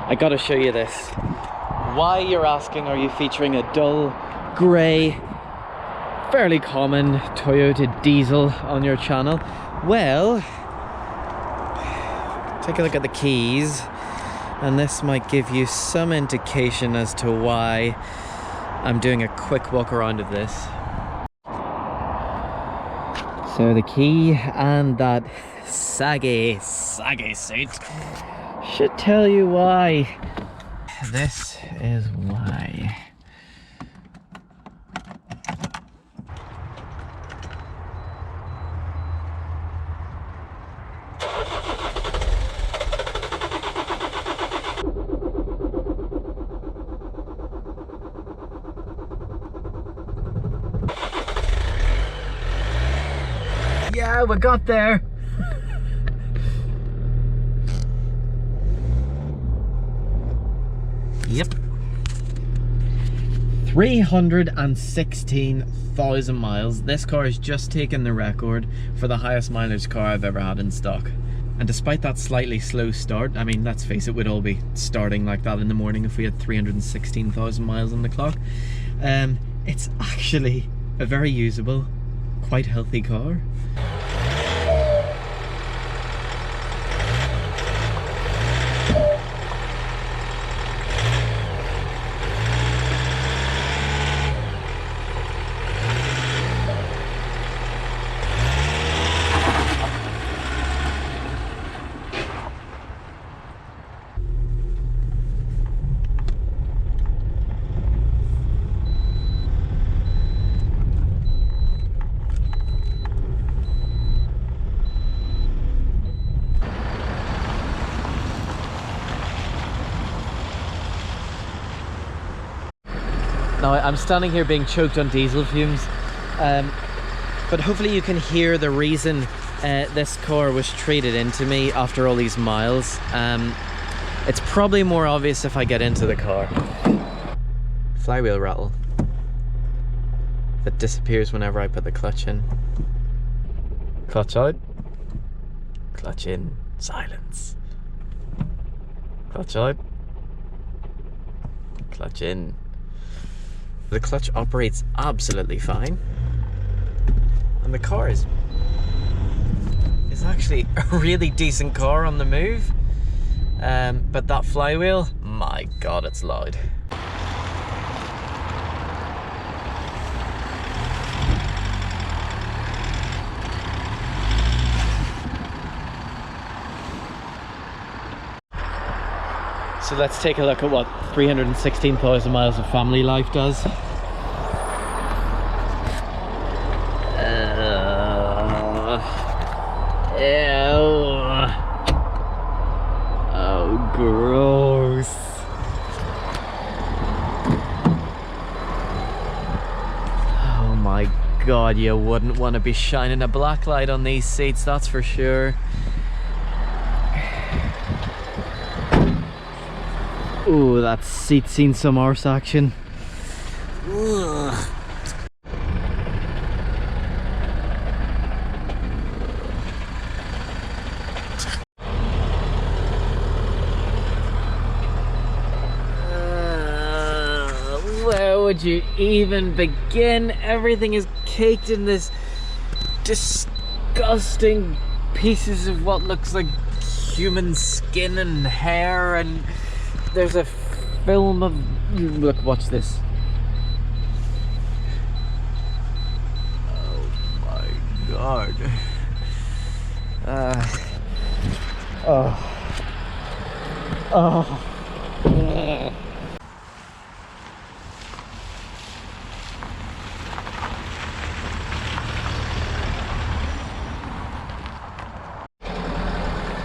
I gotta show you this. Why, you're asking, are you featuring a dull grey, fairly common Toyota diesel on your channel? Well, take a look at the keys, and this might give you some indication as to why I'm doing a quick walk around of this. So the key and that saggy suit should tell you why. This is why. Yeah, we got there. Yep. 316,000 miles. This car has just taken the record for the highest mileage car I've ever had in stock. And despite that slightly slow start, I mean, let's face it, we'd all be starting like that in the morning if we had 316,000 miles on the clock. It's actually a very usable, quite healthy car. Now, I'm standing here being choked on diesel fumes, but hopefully you can hear the reason this car was traded into me after all these miles. It's probably more obvious if I get into the car. Flywheel rattle that disappears whenever I put the clutch in. Clutch out, clutch in, silence. Clutch out, clutch in. The clutch operates absolutely fine, and the car is actually a really decent car on the move, but that flywheel, my god, it's loud. So let's take a look at what 316,000 miles of family life does. Ew. Oh, gross. Oh my god, you wouldn't want to be shining a black light on these seats, that's for sure. Ooh, that seat's seen some arse action. Ugh. Where would you even begin? Everything is caked in this disgusting pieces of what looks like human skin and hair, and there's a film of... Look, watch this. Oh my god.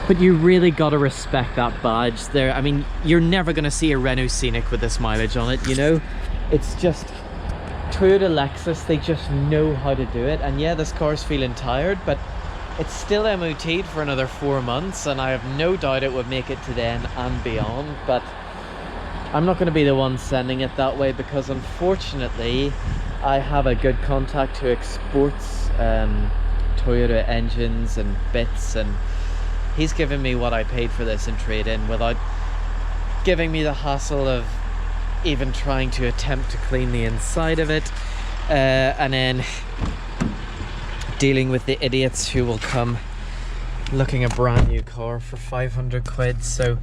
But you really gotta respect that badge there. I mean, you're never gonna see a Renault Scenic with this mileage on it, you know? It's just Toyota Lexus, they just know how to do it. And yeah, this car's feeling tired, but it's still MOT'd for another 4 months, and I have no doubt it would make it to then and beyond. But I'm not gonna be the one sending it that way, because unfortunately I have a good contact who exports Toyota engines and bits, and he's given me what I paid for this in trade-in without giving me the hassle of even trying to attempt to clean the inside of it, and then dealing with the idiots who will come looking a brand new car for 500 quid. So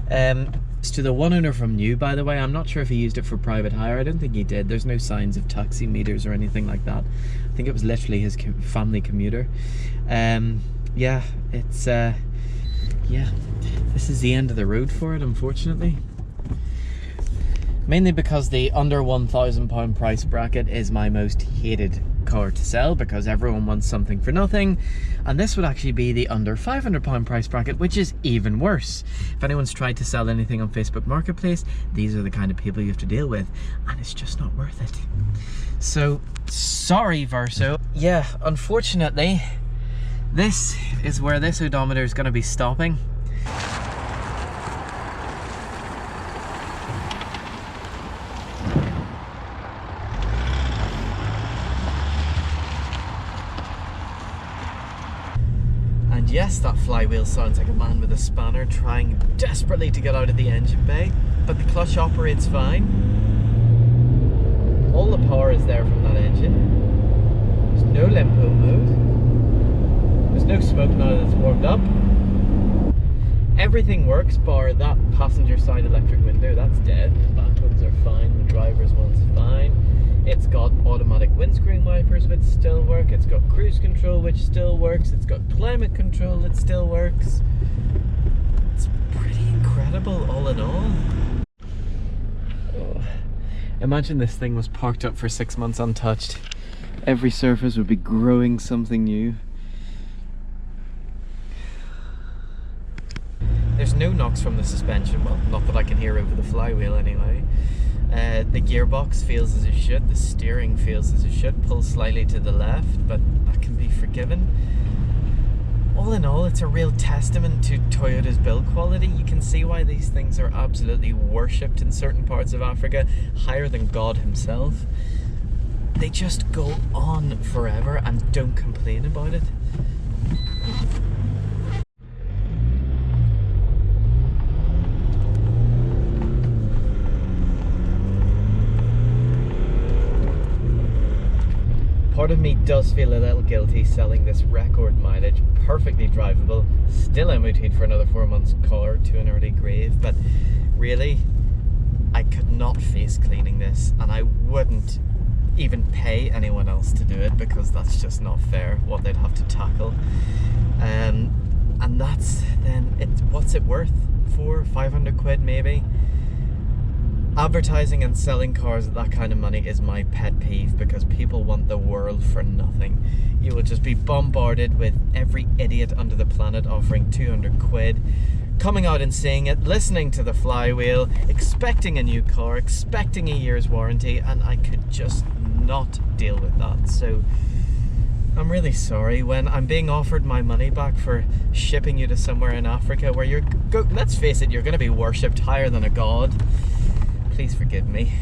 to the one owner from New, by the way, I'm not sure if he used it for private hire. I don't think he did. There's no signs of taxi meters or anything like that. I think it was literally his family commuter. Yeah, it's yeah, this is the end of the road for it, unfortunately. Mainly because the under £1,000 price bracket is my most hated car to sell, because everyone wants something for nothing, and this would actually be the under £500 price bracket, which is even worse. If anyone's tried to sell anything on Facebook Marketplace, these are the kind of people you have to deal with, and it's just not worth it. So sorry, Verso. Yeah, unfortunately this is where this odometer is going to be stopping. Yes, that flywheel sounds like a man with a spanner trying desperately to get out of the engine bay, but the clutch operates fine. All the power is there from that engine. There's no limpo mode. There's no smoke now that it's warmed up. Everything works bar that passenger side electric window, that's dead. The back ones are fine, the driver's one's fine. It's got automatic windscreen wipers which still work, it's got cruise control which still works, it's got climate control that still works. It's pretty incredible all in all. Oh, imagine this thing was parked up for 6 months untouched. Every surface would be growing something new. There's no knocks from the suspension, well, not that I can hear over the flywheel anyway. The gearbox feels as it should, the steering feels as it should, pulls slightly to the left, but that can be forgiven. All in all, it's a real testament to Toyota's build quality. You can see why these things are absolutely worshipped in certain parts of Africa, higher than God himself. They just go on forever and don't complain about it. Part of me does feel a little guilty selling this record mileage, perfectly drivable, still MOT'd for another 4 months car to an early grave, but really, I could not face cleaning this, and I wouldn't even pay anyone else to do it, because that's just not fair, what they'd have to tackle. And that's then, what's it worth? 400-500 quid maybe? Advertising and selling cars at that kind of money is my pet peeve, because people want the world for nothing. You will just be bombarded with every idiot under the planet offering 200 quid, coming out and saying it, listening to the flywheel, expecting a new car, expecting a year's warranty, and I could just not deal with that. So I'm really sorry when I'm being offered my money back for shipping you to somewhere in Africa where let's face it, you're going to be worshipped higher than a god. Please forgive me.